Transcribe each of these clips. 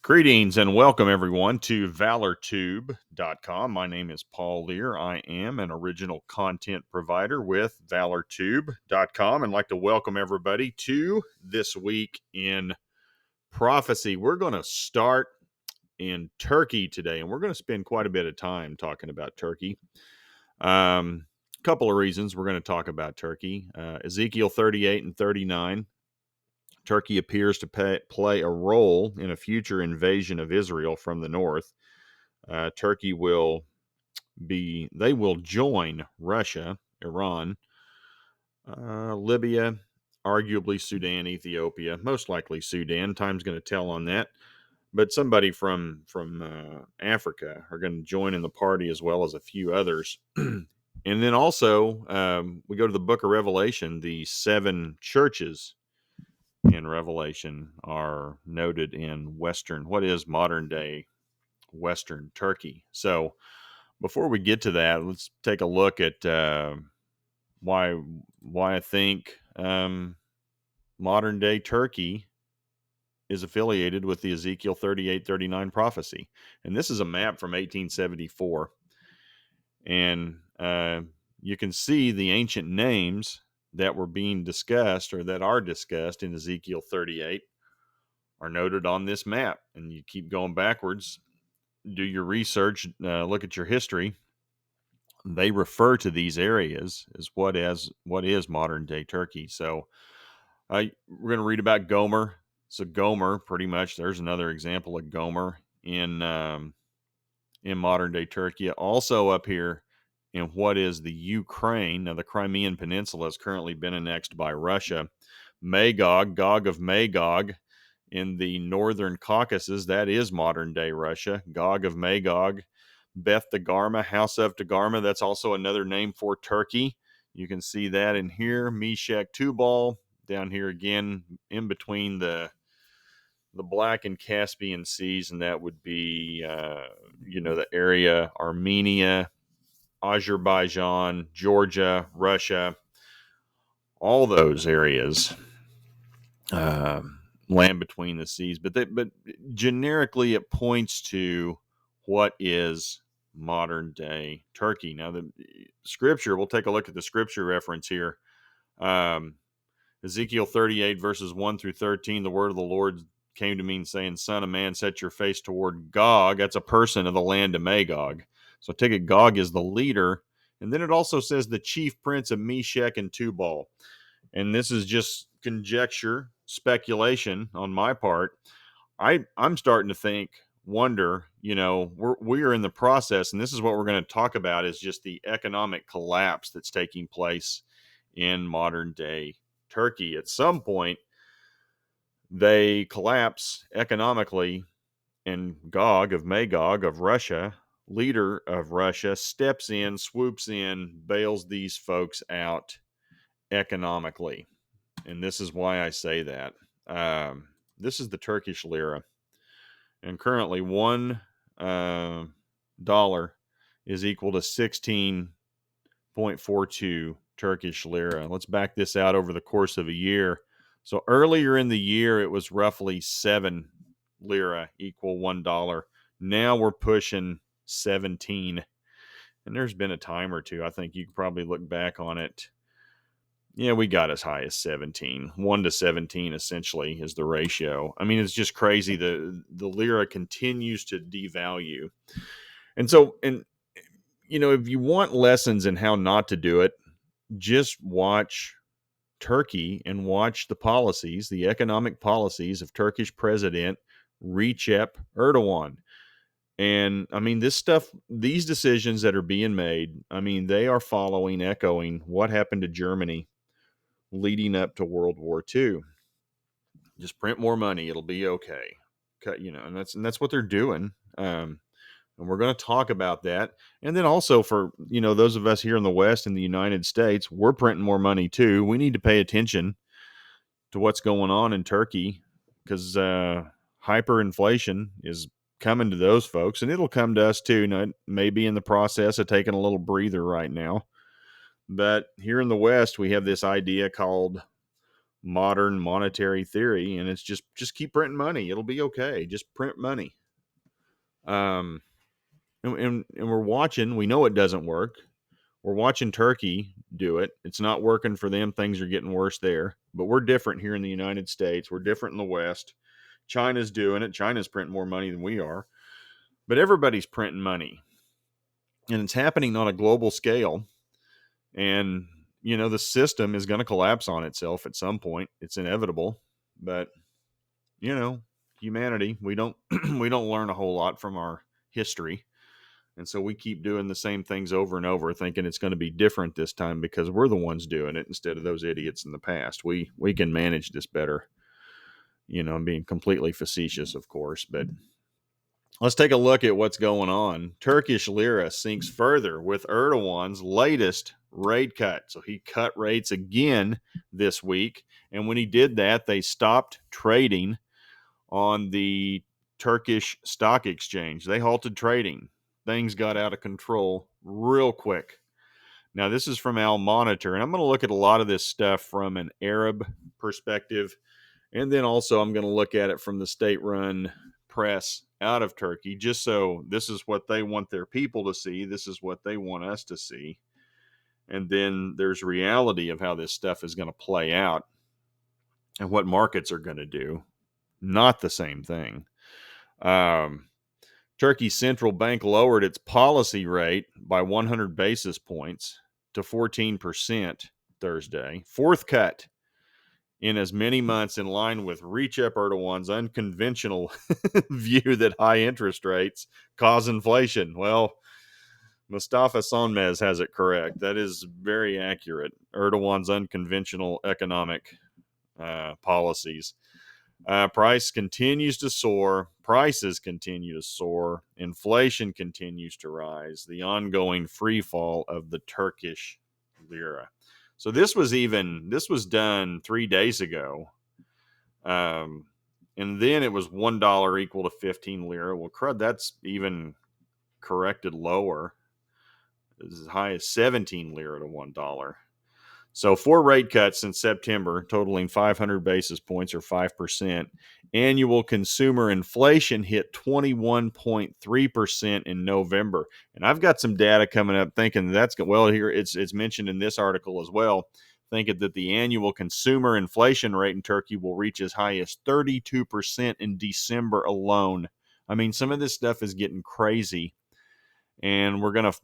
Greetings and welcome everyone to valortube.com. My name is Paul Lear. I am an original content provider with valortube.com and like to welcome everybody to This Week in Prophecy. We're going to start in Turkey today, and we're going to spend quite a bit of time talking about Turkey. Couple of reasons we're going to talk about Turkey. Ezekiel 38 and 39. Turkey appears to play a role in a future invasion of Israel from the north. Turkey will join Russia, Iran, Libya, arguably Sudan, Ethiopia, most likely Sudan. Time's going to tell on that. But somebody from Africa are going to join in the party as well as a few others. And then also we go to the book of Revelation. The 7 churches in Revelation are noted in what is modern day Western Turkey. So before we get to that, let's take a look at why I think modern day Turkey is affiliated with the Ezekiel 38-39 prophecy. And this is a map from 1874. And you can see the ancient names that were being discussed or that are discussed in Ezekiel 38 are noted on this map. And you keep going backwards, do your research, look at your history. They refer to these areas as what is modern day Turkey. So we're going to read about Gomer. So Gomer, pretty much, there's another example of Gomer in modern day Turkey. Also up here in what is the Ukraine. Now, the Crimean Peninsula has currently been annexed by Russia. Magog, Gog of Magog, in the northern Caucasus, that is modern day Russia. Gog of Magog, Beth Dagarma, House of Dagarma, that's also another name for Turkey. You can see that in here. Meshech Tubal, down here again, in between the Black and Caspian Seas, and that would be, the area Armenia, Azerbaijan, Georgia, Russia, all those areas, land between the seas. But generically, it points to what is modern day Turkey. Now, the scripture, we'll take a look at the scripture reference here. Ezekiel 38 verses 1 through 13, the word of the Lord came to me saying, Son of man, set your face toward Gog. That's a person of the land of Magog. So I take it Gog is the leader. And then it also says the chief prince of Meshech and Tubal. And this is just conjecture, speculation on my part. I'm starting to wonder, we are in the process, and this is what we're going to talk about, is just the economic collapse that's taking place in modern day Turkey. At some point, they collapse economically, and Gog of Magog of Russia, leader of Russia, steps in, swoops in, bails these folks out economically. And this is why I say that. This is the Turkish Lira. And currently $1 is equal to 16.42 Turkish Lira. Let's back this out over the course of a year. So earlier in the year, it was roughly 7 lira equal $1. Now we're pushing 17. And there's been a time or two, I think you could probably look back on it. Yeah, we got as high as 17. 1 to 17 essentially is the ratio. I mean, it's just crazy. The lira continues to devalue. And so, if you want lessons in how not to do it, just watch Turkey and watch the economic policies of Turkish President Recep Erdogan. And I mean, these decisions that are being made, I mean, they are echoing what happened to Germany leading up to World War II. Just print more money, it'll be okay. And that's what they're doing. And we're going to talk about that. And then also for, those of us here in the West, in the United States, we're printing more money too. We need to pay attention to what's going on in Turkey, because hyperinflation is coming to those folks, and it'll come to us too. Now, it may be in the process of taking a little breather right now. But here in the West, we have this idea called modern monetary theory, and it's just keep printing money. It'll be okay. Just print money. Um, and we're watching. We know it doesn't work. We're watching Turkey do it. It's not working for them. Things are getting worse there. But we're different here in the United States. We're different in the West. China's doing it. China's printing more money than we are. But everybody's printing money. And it's happening on a global scale. And, the system is going to collapse on itself at some point. It's inevitable. But, humanity, we don't we don't learn a whole lot from our history. And so we keep doing the same things over and over, thinking it's going to be different this time because we're the ones doing it instead of those idiots in the past. We can manage this better. I'm being completely facetious, of course, but let's take a look at what's going on. Turkish Lira sinks further with Erdogan's latest rate cut. So he cut rates again this week. And when he did that, they stopped trading on the Turkish stock exchange. They halted trading. Things got out of control real quick. Now, this is from Al Monitor, and I'm going to look at a lot of this stuff from an Arab perspective. And then also I'm going to look at it from the state-run press out of Turkey, just so this is what they want their people to see. This is what they want us to see. And then there's reality of how this stuff is going to play out and what markets are going to do. Not the same thing. Turkey's central bank lowered its policy rate by 100 basis points to 14% Thursday. Fourth cut in as many months, in line with Recep Erdogan's unconventional view that high interest rates cause inflation. Well, Mustafa Sonmez has it correct. That is very accurate. Erdogan's unconventional economic policies. Price continues to soar. Prices continue to soar. Inflation continues to rise. The ongoing free fall of the Turkish lira. So this was done 3 days ago. And then it was $1 equal to 15 lira. Well, crud, that's even corrected lower. As high as 17 lira to $1. So 4 rate cuts since September, totaling 500 basis points or 5%. Annual consumer inflation hit 21.3% in November. And I've got some data coming up thinking that's good. Well, here it's mentioned in this article as well, thinking that the annual consumer inflation rate in Turkey will reach as high as 32% in December alone. I mean, some of this stuff is getting crazy. And we're going to,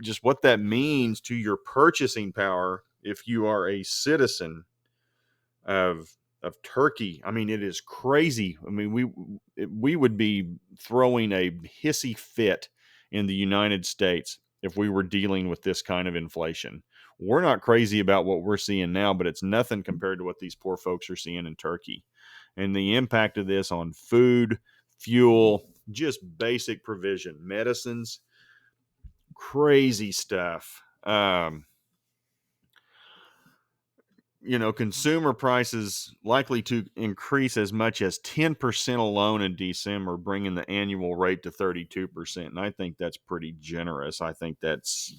just what that means to your purchasing power if you are a citizen of Turkey. I mean, it is crazy. I mean, we would be throwing a hissy fit in the United States if we were dealing with this kind of inflation. We're not crazy about what we're seeing now, but it's nothing compared to what these poor folks are seeing in Turkey. And the impact of this on food, fuel, just basic provision, medicines, crazy stuff. Consumer prices likely to increase as much as 10% alone in December, bringing the annual rate to 32%. And I think that's pretty generous. I think that's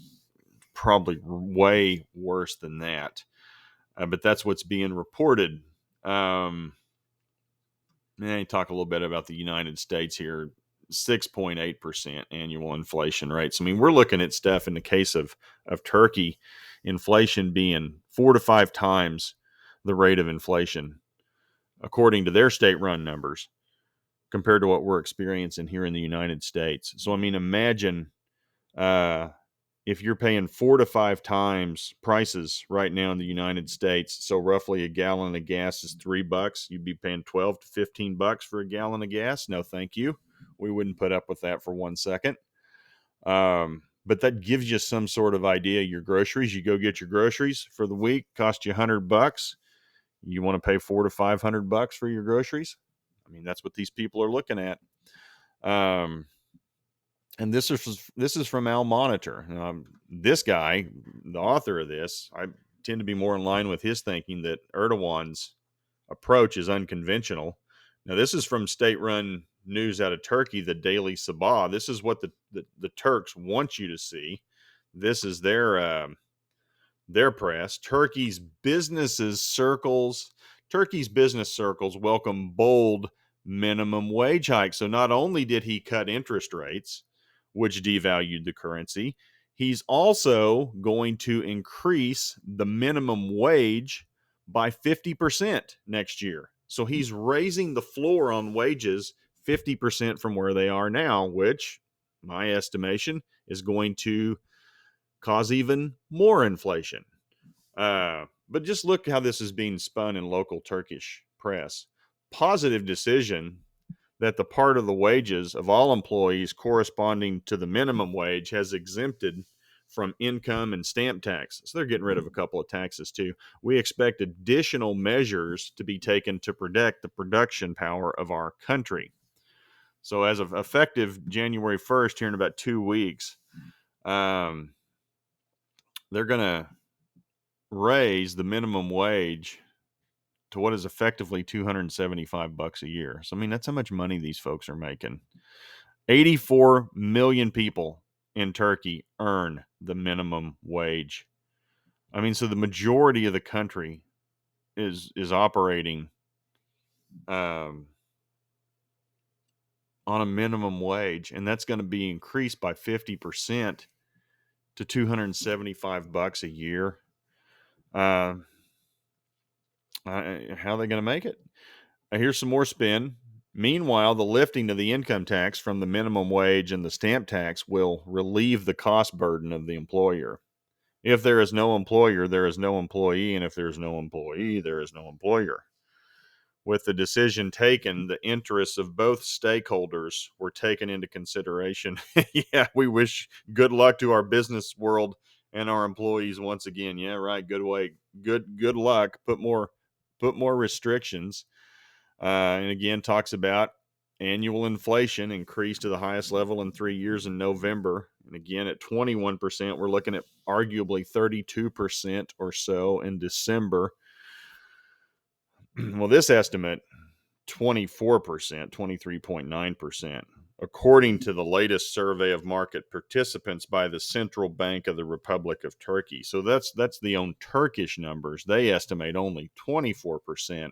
probably way worse than that. But that's what's being reported. Talk a little bit about the United States here. 6.8% annual inflation rates. I mean, we're looking at stuff in the case of Turkey, inflation being 4 to 5 times the rate of inflation, according to their state-run numbers, compared to what we're experiencing here in the United States. So, I mean, imagine if you're paying 4 to 5 times prices right now in the United States. So roughly a gallon of gas is $3. You'd be paying 12 to 15 bucks for a gallon of gas. No, thank you. We wouldn't put up with that for 1 second. But that gives you some sort of idea. Your groceries, you go get your groceries for the week, cost you $100. You want to pay 400 to 500 bucks for your groceries? I mean, that's what these people are looking at. And this is from Al Monitor. This guy, the author of this, I tend to be more in line with his thinking that Erdogan's approach is unconventional. Now, this is from state-run news out of Turkey, the Daily Sabah. This is what the Turks want you to see. This is their their press, Turkey's business circles welcome bold minimum wage hikes. So not only did he cut interest rates, which devalued the currency, he's also going to increase the minimum wage by 50% next year. So he's raising the floor on wages 50% from where they are now, which my estimation is going to cause even more inflation. But just look how this is being spun in local Turkish press. Positive decision that the part of the wages of all employees corresponding to the minimum wage has exempted from income and stamp tax. So they're getting rid of a couple of taxes too. We expect additional measures to be taken to protect the production power of our country. So as of effective January 1st, here in about 2 weeks, they're going to raise the minimum wage to what is effectively $275 a year. So I mean, that's how much money these folks are making. 84 million people in Turkey earn the minimum wage. I mean, so the majority of the country is operating on a minimum wage, and that's going to be increased by 50% to $275 a year. How are they going to make it? Here's some more spin. Meanwhile, the lifting of the income tax from the minimum wage and the stamp tax will relieve the cost burden of the employer. If there is no employer, there is no employee, and if there is no employee, there is no employer. With the decision taken, the interests of both stakeholders were taken into consideration. Yeah, we wish good luck to our business world and our employees once again. Yeah, right. Good luck. Put more restrictions. And again, talks about annual inflation increased to the highest level in 3 years in November. And again, at 21%, we're looking at arguably 32% or so in December. Well, this estimate, 24%, 23.9%, according to the latest survey of market participants by the Central Bank of the Republic of Turkey. So that's the own Turkish numbers. They estimate only 24%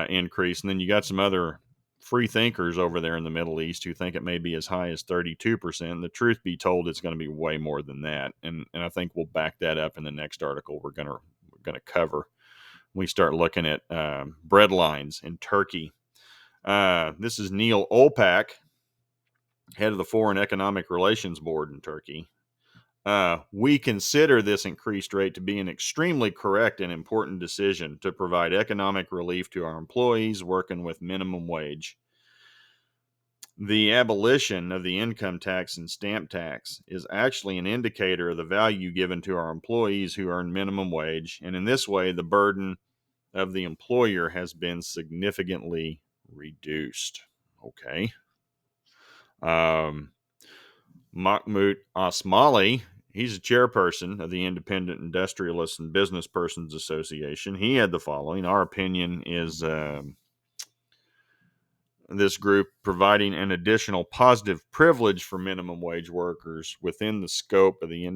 increase. And then you got some other free thinkers over there in the Middle East who think it may be as high as 32%. The truth be told, it's going to be way more than that. And I think we'll back that up in the next article we're going to cover. We start looking at bread lines in Turkey. This is Neil Olpak, head of the Foreign Economic Relations Board in Turkey. We consider this increased rate to be an extremely correct and important decision to provide economic relief to our employees working with minimum wage. The abolition of the income tax and stamp tax is actually an indicator of the value given to our employees who earn minimum wage, and in this way, the burden of the employer has been significantly reduced. Okay. Mahmoud Asmali, he's a chairperson of the Independent Industrialists and Business Persons Association. He had the following. Our opinion is this group providing an additional positive privilege for minimum wage workers within the scope of the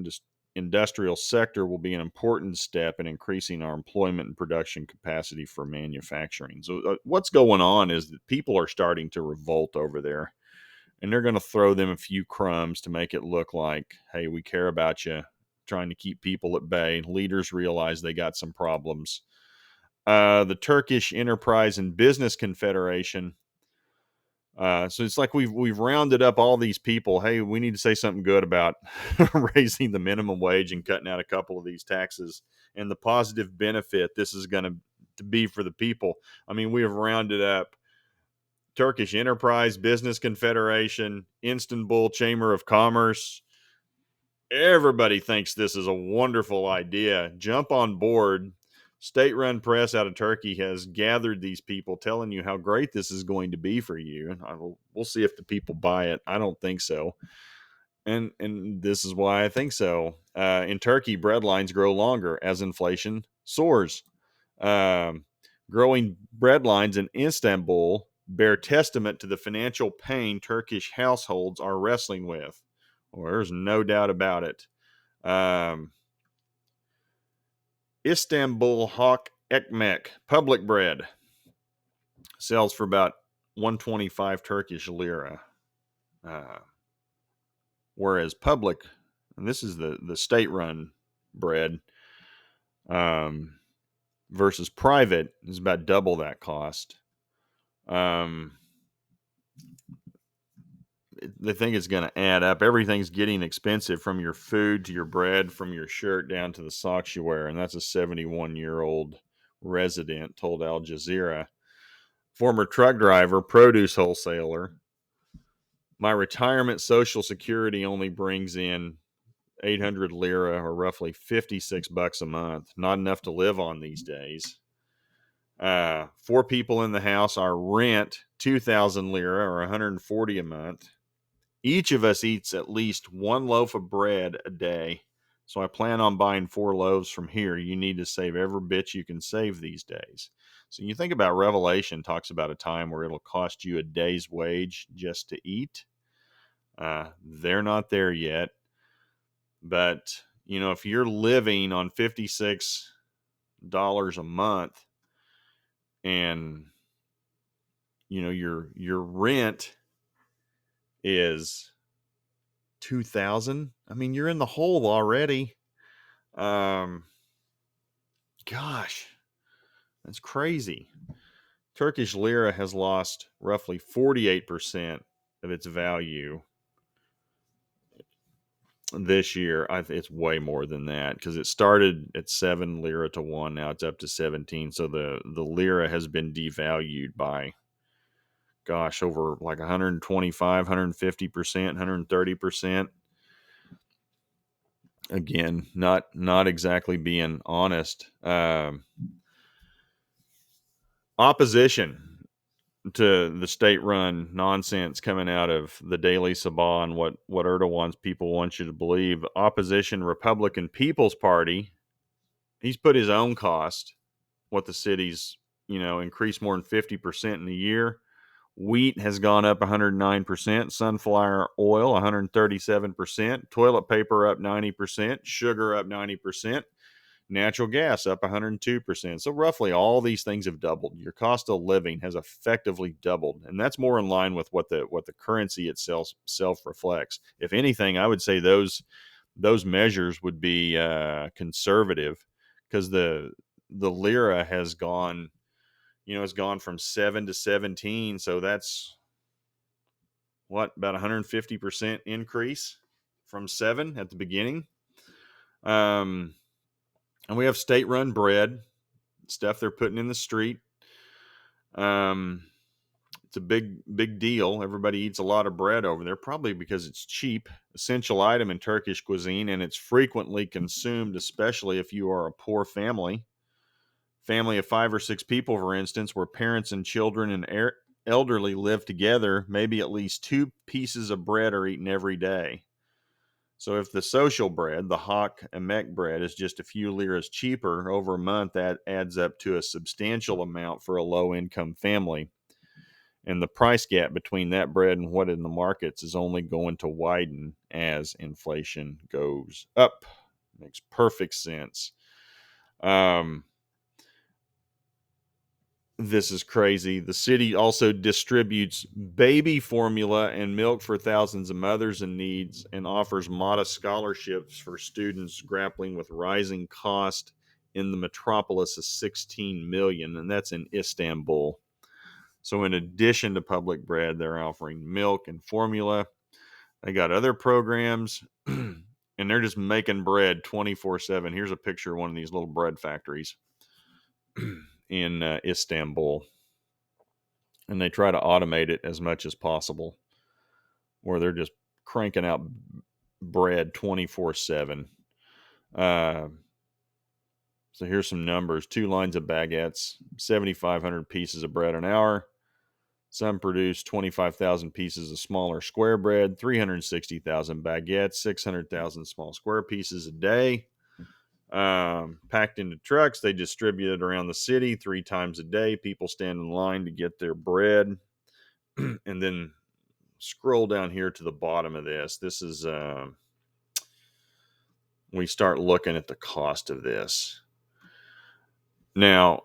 industrial sector will be an important step in increasing our employment and production capacity for manufacturing. So what's going on is that people are starting to revolt over there, and they're going to throw them a few crumbs to make it look like, hey, we care about you, trying to keep people at bay. Leaders realize they got some problems. The Turkish Enterprise and Business Confederation. So it's like we've rounded up all these people. Hey, we need to say something good about raising the minimum wage and cutting out a couple of these taxes and the positive benefit this is going to be for the people. I mean, we have rounded up Turkish Enterprise, Business Confederation, Istanbul Chamber of Commerce. Everybody thinks this is a wonderful idea. Jump on board. State-run press out of Turkey has gathered these people telling you how great this is going to be for you. We'll see if the people buy it. I don't think so. And this is why I think so. In Turkey, bread lines grow longer as inflation soars. Growing bread lines in Istanbul bear testament to the financial pain Turkish households are wrestling with. Well, there's no doubt about it. Istanbul Hawk Ekmek public bread sells for about 125 Turkish Lira. Whereas public, and this is the state-run bread, versus private is about double that cost. They think it's going to add up. Everything's getting expensive, from your food to your bread, from your shirt down to the socks you wear. And that's a 71-year-old resident told Al Jazeera. Former truck driver, produce wholesaler. My retirement Social Security only brings in 800 lira, or roughly $56 a month. Not enough to live on these days. 4 people in the house. Our rent, 2,000 lira, or 140 a month. Each of us eats at least 1 loaf of bread a day. So I plan on buying 4 loaves from here. You need to save every bit you can save these days. So you think about Revelation talks about a time where it'll cost you a day's wage just to eat. They're not there yet. But, if you're living on $56 a month, and, your rent is 2,000, I mean, you're in the hole already. Gosh, that's crazy. Turkish lira has lost roughly 48% of its value this year. It's way more than that, because it started at 7 lira to 1. Now it's up to 17. So the lira has been devalued by, over like 125, 150%, 130%. Again, not exactly being honest. Opposition to the state-run nonsense coming out of the Daily Sabah and what Erdogan's people want you to believe. Opposition Republican People's Party, he's put his own cost, what the city's, increased more than 50% in a year. Wheat has gone up 109%, sunflower oil 137%, toilet paper up 90%, sugar up 90%. Natural gas up 102%. So roughly all these things have doubled. Your cost of living has effectively doubled, and that's more in line with what the currency itself reflects. If anything, I would say those measures would be conservative, because the lira has gone, it's gone from 7 to 17. So that's about 150% increase from 7 at the beginning. And we have state-run bread, stuff they're putting in the street. It's a big deal. Everybody eats a lot of bread over there, probably because it's cheap, essential item in Turkish cuisine, and it's frequently consumed, especially if you are a poor family. Family of 5 or 6 people, for instance, where parents and children and elderly live together, maybe at least 2 pieces of bread are eaten every day. So if the social bread, the Hawk Emek bread, is just a few liras cheaper over a month, that adds up to a substantial amount for a low-income family. And the price gap between that bread and what in the markets is only going to widen as inflation goes up. Makes perfect sense. This is crazy. The city also distributes baby formula and milk for thousands of mothers in need, and offers modest scholarships for students grappling with rising cost in the metropolis of 16 million, and that's in Istanbul. So in addition to public bread, they're offering milk and formula. They got other programs, and they're just making bread 24/7. Here's a picture of one of these little bread factories in Istanbul. And they try to automate it as much as possible, where they're just cranking out bread 24/7. So here's some numbers. 2 lines of baguettes, 7,500 pieces of bread an hour. Some produce 25,000 pieces of smaller square bread, 360,000 baguettes, 600,000 small square pieces a day. Packed into trucks, they distribute it around the city 3 times a day. People stand in line to get their bread. And then scroll down here to the bottom of this. This is we start looking at the cost of this. Now,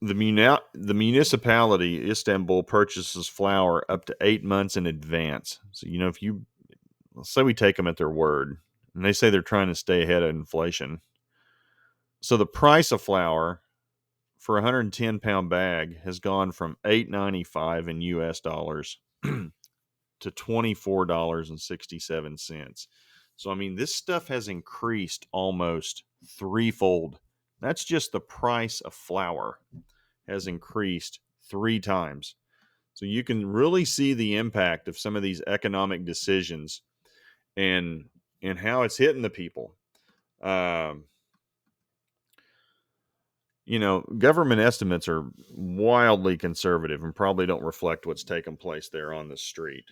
the municipality, Istanbul, purchases flour up to 8 months in advance. So, if let's say we take them at their word, and they say they're trying to stay ahead of inflation. So the price of flour for a 110-pound bag has gone from $8.95 in US dollars to $24.67. So, this stuff has increased almost threefold. That's just the price of flour has increased 3 times. So you can really see the impact of some of these economic decisions and how it's hitting the people. Um, Government estimates are wildly conservative and probably don't reflect what's taken place there on the street.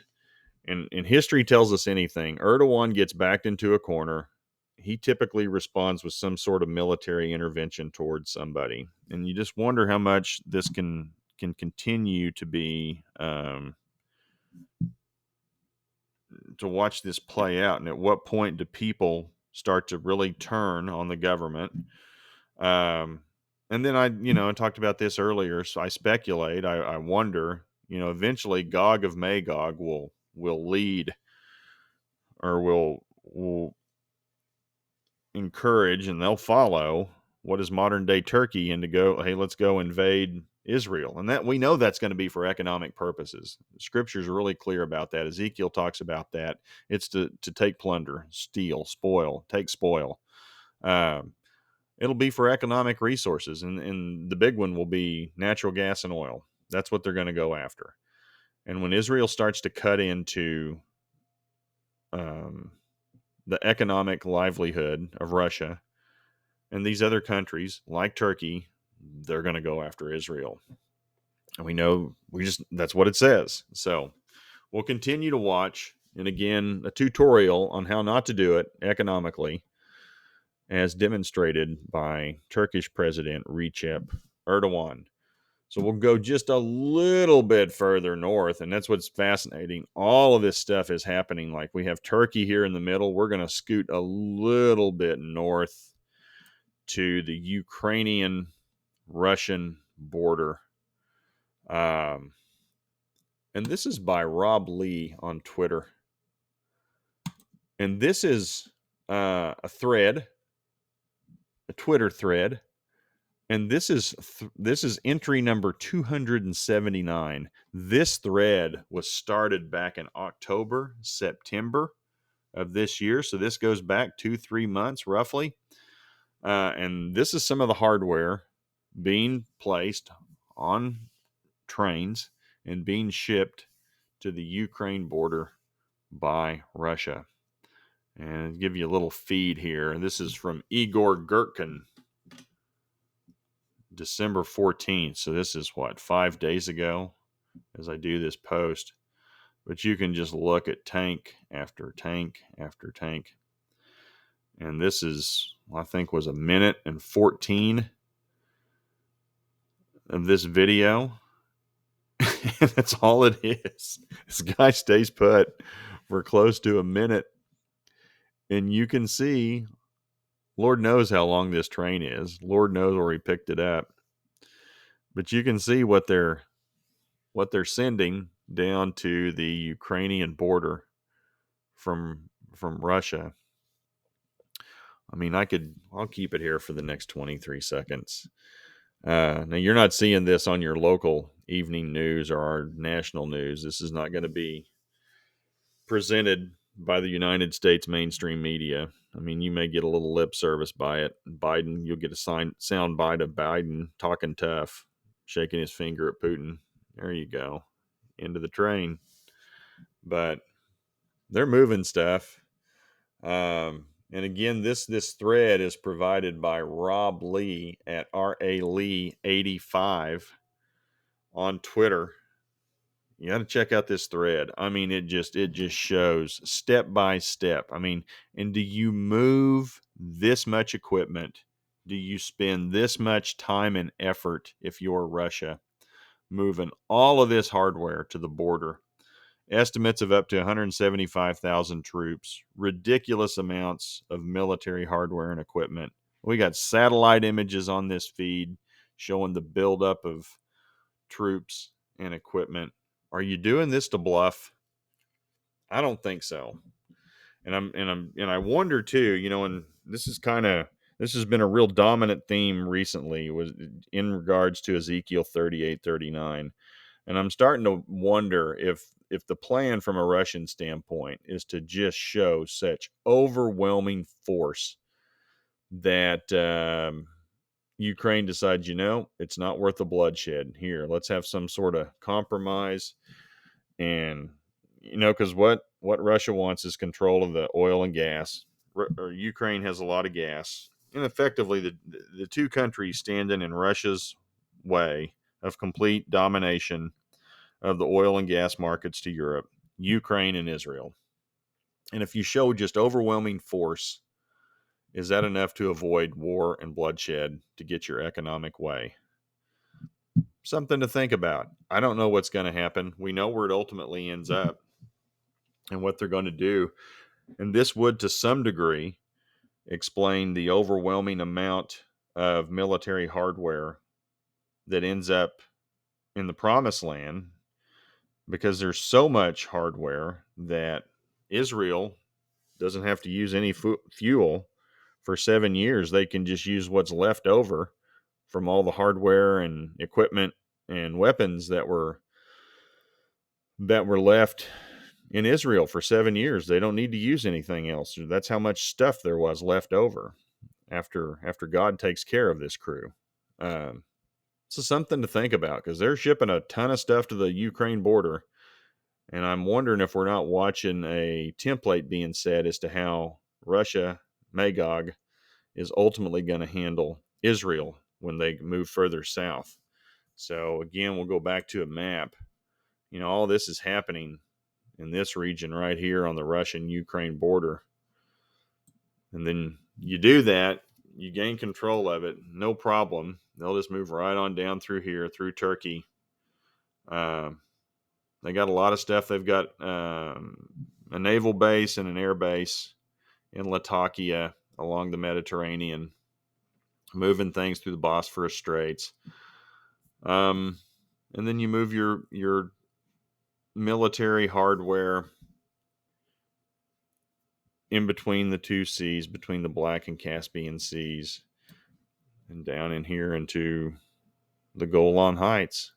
And history tells us anything. Erdogan gets backed into a corner. He typically responds with some sort of military intervention towards somebody. And you just wonder how much this can continue to be, to watch this play out. And at what point do people start to really turn on the government? And then I talked about this earlier, so I speculate, I wonder, eventually Gog of Magog will lead, or will encourage, and they'll follow what is modern day Turkey, and to go, hey, let's go invade Israel. And that we know that's going to be for economic purposes. Scripture's really clear about that. Ezekiel talks about that. It's to take plunder, steal, spoil, take spoil. Um, It'll be for economic resources, and the big one will be natural gas and oil. That's what they're going to go after. And when Israel starts to cut into um, the economic livelihood of Russia and these other countries like Turkey, they're going to go after Israel. And we know that's what it says. So we'll continue to watch. And again, a tutorial on how not to do it economically, as demonstrated by Turkish President Recep Erdogan. So we'll go just a little bit further north, and that's what's fascinating. All of this stuff is happening. Like, we have Turkey here in the middle. We're going to scoot a little bit north to the Ukrainian-Russian border. And this is by Rob Lee on Twitter. And this is a Twitter thread. And this is entry number 279. This thread was started back in October, September of this year. So this goes back 2-3 months roughly. And this is some of the hardware being placed on trains and being shipped to the Ukraine border by Russia. And I'll give you a little feed here. This is from Igor Gurkin, December 14th. So this is 5 days ago as I do this post. But you can just look at tank after tank after tank. And this is, I think, was 1:14 of this video. And that's all it is. This guy stays put for close to a minute. And you can see, Lord knows how long this train is. Lord knows where he picked it up. But you can see what they're sending down to the Ukrainian border from Russia. I'll keep it here for the next 23 seconds. Now, you're not seeing this on your local evening news or our national news. This is not going to be presented by the United States mainstream media. You may get a little lip service by it. Biden, you'll get a sound bite of Biden talking tough, shaking his finger at Putin. There you go. Into the train. But they're moving stuff. And again, this thread is provided by Rob Lee at RALee85 on Twitter. You got to check out this thread. It just shows step by step. And do you move this much equipment? Do you spend this much time and effort if you're Russia, moving all of this hardware to the border? Estimates of up to 175,000 troops, ridiculous amounts of military hardware and equipment. We got satellite images on this feed showing the buildup of troops and equipment. Are you doing this to bluff? I don't think so. And I wonder too, and this has been a real dominant theme recently, was in regards to Ezekiel 38:39. And I'm starting to wonder if the plan from a Russian standpoint is to just show such overwhelming force that Ukraine decides, it's not worth the bloodshed. Here, let's have some sort of compromise. And because what Russia wants is control of the oil and gas. Or Ukraine has a lot of gas, and effectively the two countries standing in Russia's way of complete domination of the oil and gas markets to Europe, Ukraine and Israel. And if you show just overwhelming force, is that enough to avoid war and bloodshed to get your economic way? Something to think about. I don't know what's going to happen. We know where it ultimately ends up and what they're going to do. And this would, to some degree, explain the overwhelming amount of military hardware that ends up in the promised land, because there's so much hardware that Israel doesn't have to use any fuel for 7 years. They can just use what's left over from all the hardware and equipment and weapons that were left in Israel for 7 years. They don't need to use anything else. That's how much stuff there was left over after God takes care of this crew. So something to think about, because they're shipping a ton of stuff to the Ukraine border. And I'm wondering if we're not watching a template being set as to how Russia, Magog, is ultimately going to handle Israel when they move further south. So again, we'll go back to a map. All this is happening in this region right here on the Russian-Ukraine border. And then you do that, you gain control of it, no problem. They'll just move right on down through here, through Turkey. They got a lot of stuff. They've got a naval base and an air base in Latakia along the Mediterranean, moving things through the Bosphorus Straits. And then you move your military hardware in between the two seas, between the Black and Caspian Seas, and down in here into the Golan Heights.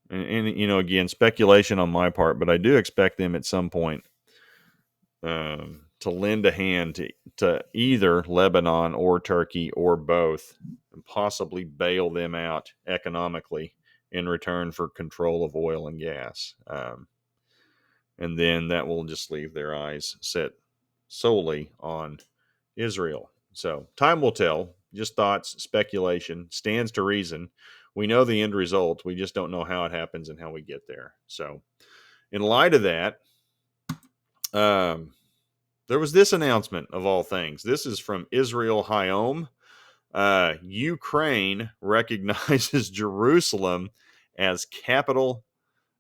And again, speculation on my part, but I do expect them at some point to lend a hand to either Lebanon or Turkey or both, and possibly bail them out economically in return for control of oil and gas. And then that will just leave their eyes set solely on Israel. So time will tell. Just thoughts, speculation, stands to reason. We know the end result. We just don't know how it happens and how we get there. So in light of that, there was this announcement of all things. This is from Israel Hayom. Ukraine recognizes Jerusalem as capital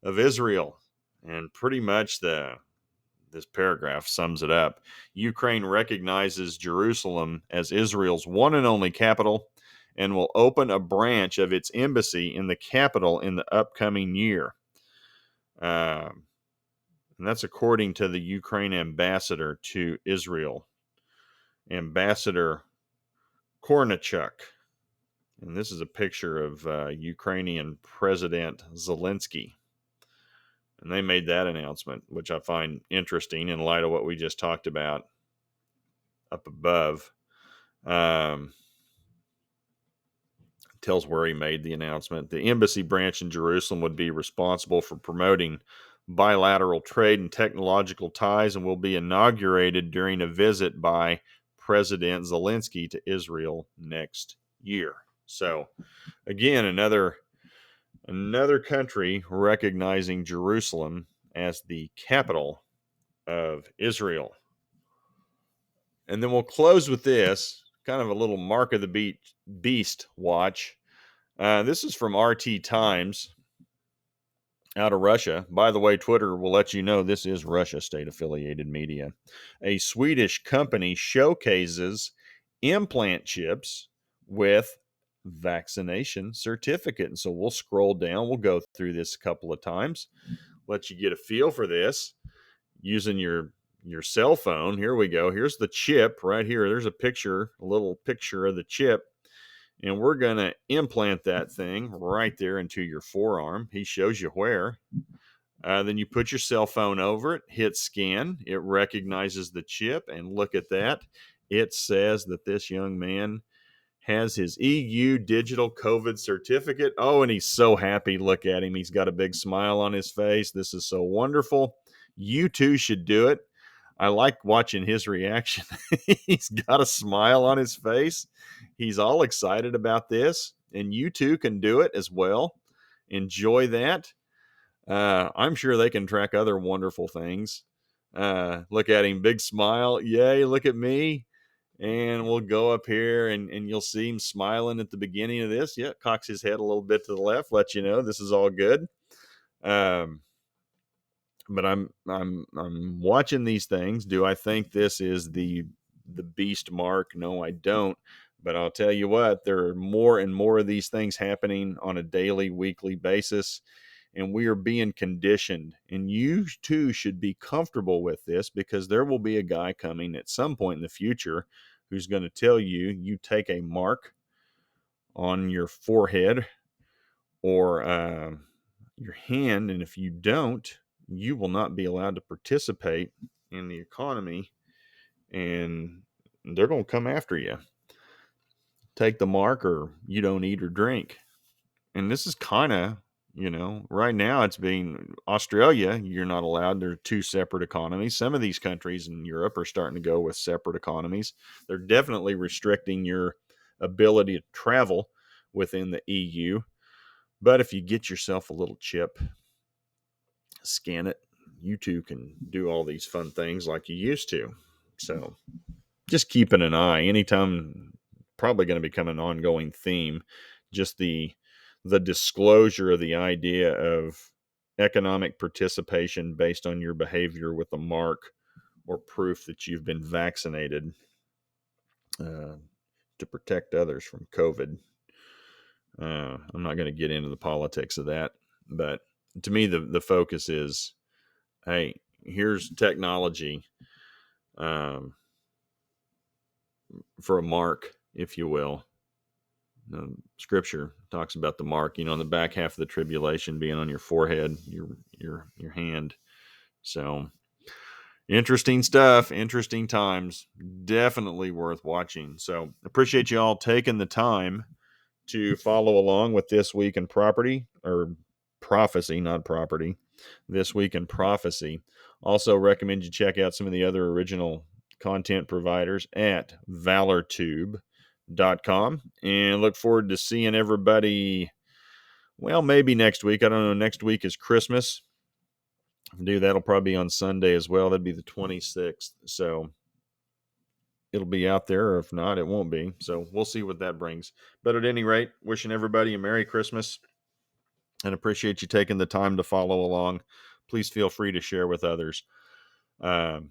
of Israel. And pretty much this paragraph sums it up. Ukraine recognizes Jerusalem as Israel's one and only capital and will open a branch of its embassy in the capital in the upcoming year. And that's according to the Ukraine ambassador to Israel, Ambassador Kornichuk. And this is a picture of Ukrainian President Zelensky. And they made that announcement, which I find interesting in light of what we just talked about up above. Tells where he made the announcement. The embassy branch in Jerusalem would be responsible for promoting bilateral trade and technological ties, and will be inaugurated during a visit by President Zelensky to Israel next year. So, again, another country recognizing Jerusalem as the capital of Israel. And then we'll close with this, kind of a little mark of the beast watch. This is from RT Times out of Russia. By the way, Twitter will let you know this is Russia state-affiliated media. A Swedish company showcases implant chips with vaccination certificate. And so we'll scroll down. We'll go through this a couple of times, let you get a feel for this using your cell phone. Here we go. Here's the chip right here. There's a picture, a little picture of the chip. And we're going to implant that thing right there into your forearm. He shows you where. Then you put your cell phone over it, hit scan. It recognizes the chip, and look at that. It says that this young man has his EU digital COVID certificate. Oh, and he's so happy. Look at him. He's got a big smile on his face. This is so wonderful. You too should do it. I like watching his reaction. He's got a smile on his face. He's all excited about this, and you too can do it as well. Enjoy that. I'm sure they can track other wonderful things. Look at him, big smile. Yay, look at me. And we'll go up here and you'll see him smiling at the beginning of this. Yeah, cocks his head a little bit to the left, let you know this is all good. But I'm watching these things. Do I think this is the beast mark? No, I don't. But I'll tell you what, there are more and more of these things happening on a daily, weekly basis. And we are being conditioned. And you too should be comfortable with this, because there will be a guy coming at some point in the future who's going to tell you, you take a mark on your forehead or your hand, and if you don't, you will not be allowed to participate in the economy, and they're going to come after you. Take the mark or you don't eat or drink. And this is kind of, right now it's being Australia, you're not allowed. There are two separate economies. Some of these countries in Europe are starting to go with separate economies. They're definitely restricting your ability to travel within the EU. But if you get yourself a little chip, scan it, you too can do all these fun things like you used to. So just keeping an eye. Anytime, probably going to become an ongoing theme, just the disclosure of the idea of economic participation based on your behavior with a mark or proof that you've been vaccinated to protect others from COVID. I'm not going to get into the politics of that, but to me, the focus is, hey, here's technology for a mark, if you will. Scripture talks about the mark, on the back half of the tribulation being on your forehead, your hand. So interesting stuff, interesting times, definitely worth watching. So appreciate you all taking the time to follow along with This Week in Property, or Prophecy, not Property. This Week in Prophecy. Also recommend you check out some of the other original content providers at valortube.com, and look forward to seeing everybody, well, maybe next week. I don't know. Next week is Christmas. If that'll probably be on Sunday as well. That'd be the 26th. So it'll be out there, or if not, it won't be. So we'll see what that brings. But at any rate, wishing everybody a Merry Christmas, and appreciate you taking the time to follow along. Please feel free to share with others. Have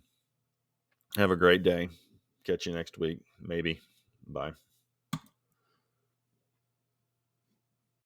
a great day. Catch you next week. Maybe. Bye.